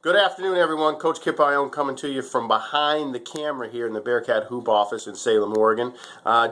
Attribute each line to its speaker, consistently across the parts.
Speaker 1: Good afternoon, everyone. Coach Kip Ione coming to you from behind the camera here in the Bearcat Hoop office in Salem, Oregon.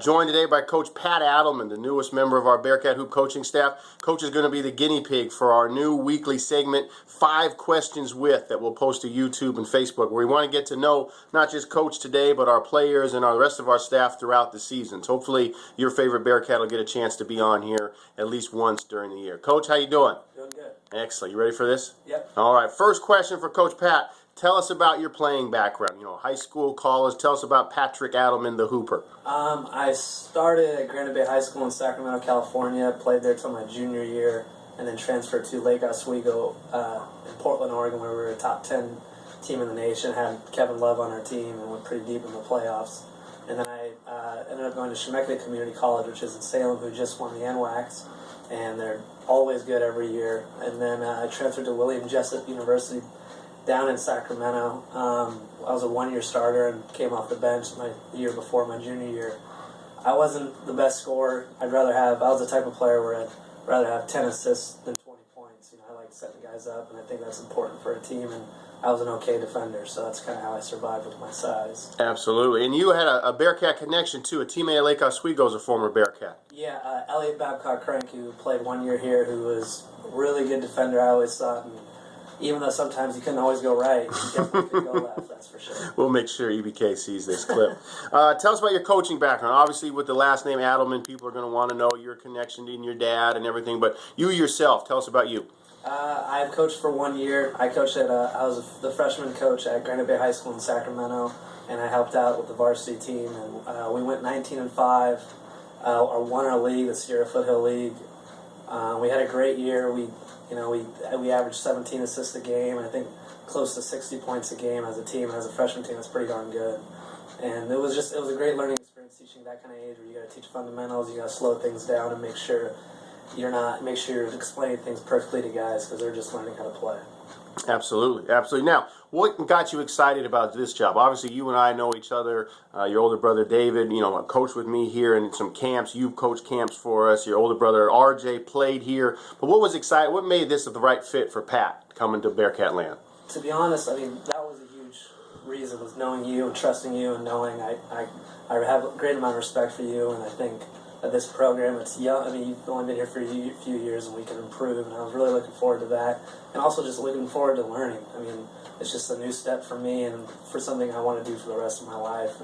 Speaker 1: Joined today by Coach Pat Adelman, the newest member of our Bearcat Hoop coaching staff. Coach is going to be the guinea pig for our new weekly segment, 5 Questions With, that we'll post to YouTube and Facebook, where we want to get to know not just Coach today, but our players and the rest of our staff throughout the seasons. Hopefully, your favorite Bearcat will get a chance to be on here at least once during the year. Coach, how you doing?
Speaker 2: Doing good.
Speaker 1: Excellent. You ready for this?
Speaker 2: Yep.
Speaker 1: All right. First question for Coach Pat. Tell us about your playing background. High school, college. Tell us about Patrick Adelman, the Hooper.
Speaker 2: I started at Granite Bay High School in Sacramento, California. Played there till my junior year, and then transferred to Lake Oswego in Portland, Oregon, where we were a top 10 team in the nation. Had Kevin Love on our team and went pretty deep in the playoffs. And then I ended up going to Chemeketa Community College, which is in Salem, who just won the NWACs, and they're always good every year. And then I transferred to William Jessup University down in Sacramento. I was a one-year starter and came off the bench my year before my junior year. I wasn't the best scorer. I was the type of player where I'd rather have 10 assists than 20 points. I like setting guys up, and I think that's important for a team, and I was an okay defender, so that's kind of how I survived with my size.
Speaker 1: Absolutely. And you had a Bearcat connection, too. A teammate at Lake Oswego is a former Bearcat.
Speaker 2: Yeah, Elliot Babcock-Crank, who played 1 year here, who was a really good defender, I always thought. And even though sometimes he couldn't always go right, he definitely could go left, that's for sure.
Speaker 1: We'll make sure EBK sees this clip. Tell us about your coaching background. Obviously, with the last name Adelman, people are going to want to know your connection to your dad and everything, but you yourself, tell us about you.
Speaker 2: I've coached for 1 year. I was the freshman coach at Granite Bay High School in Sacramento, and I helped out with the varsity team. And we went 19-5, won our league, the Sierra Foothill League. We had a great year. We averaged 17 assists a game, and I think close to 60 points a game as a team. And as a freshman team, that's pretty darn good. And it was a great learning experience teaching that kind of age, where you got to teach fundamentals, you got to slow things down, and make sure you're explaining things perfectly to guys, because they're just learning how to play.
Speaker 1: Absolutely, absolutely. Now, what got you excited about this job? Obviously, you and I know each other. Your older brother David, coached with me here in some camps. You've coached camps for us. Your older brother RJ played here. But what was exciting? What made this the right fit for Pat coming to Bearcat land?
Speaker 2: To be honest, that was a huge reason, was knowing you and trusting you, and knowing I have a great amount of respect for you, and I think that this program, it's young. You've only been here for a few years, and we can improve, and I was really looking forward to that, and also just looking forward to learning. It's just a new step for me, and for something I want to do for the rest of my life,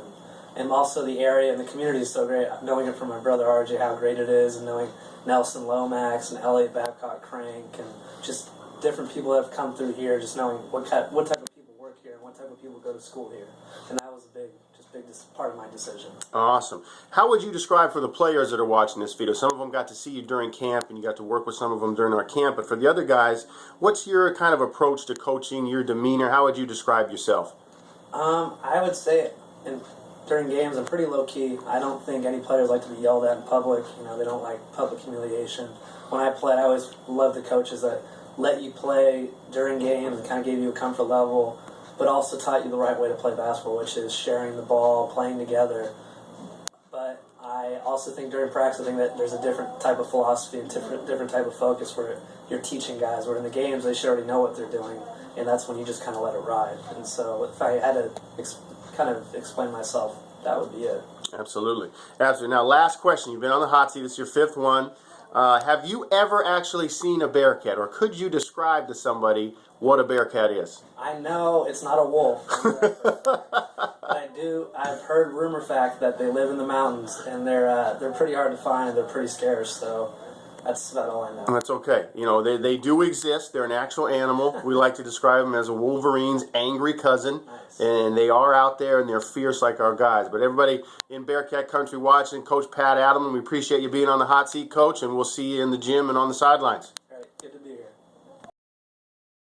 Speaker 2: and also the area and the community is so great. Knowing it from my brother RJ, how great it is, and knowing Nelson Lomax and Elliot Babcock-Crank, and just different people that have come through here, just knowing what type of people work here and what type of people go to school here, and that was a big part of my decision.
Speaker 1: Awesome. How would you describe for the players that are watching this video? Some of them got to see you during camp, and you got to work with some of them during our camp, but for the other guys, what's your kind of approach to coaching, your demeanor? How would you describe yourself?
Speaker 2: I would say during games, I'm pretty low-key. I don't think any players like to be yelled at in public. They don't like public humiliation. When I played, I always loved the coaches that let you play during games and kind of gave you a comfort level, but also taught you the right way to play basketball, which is sharing the ball, playing together. But I also think during practice, I think that there's a different type of philosophy and different type of focus where you're teaching guys, where in the games they should already know what they're doing, and that's when you just kind of let it ride. And so if I had to kind of explain myself, that would be it.
Speaker 1: Absolutely. Absolutely. Now, last question. You've been on the hot seat. This is your 5th one. Have you ever actually seen a Bearcat, or could you describe to somebody what a Bearcat is?
Speaker 2: I know it's not a wolf, but I've heard rumor fact that they live in the mountains, and they're pretty hard to find, and they're pretty scarce, so that's about all I know.
Speaker 1: That's okay. They do exist. They're an actual animal. We like to describe them as a Wolverine's angry cousin. Nice. And they are out there, and they're fierce like our guys. But everybody in Bearcat Country watching, Coach Pat Adelman, we appreciate you being on the hot seat, Coach, and we'll see you in the gym and on the sidelines.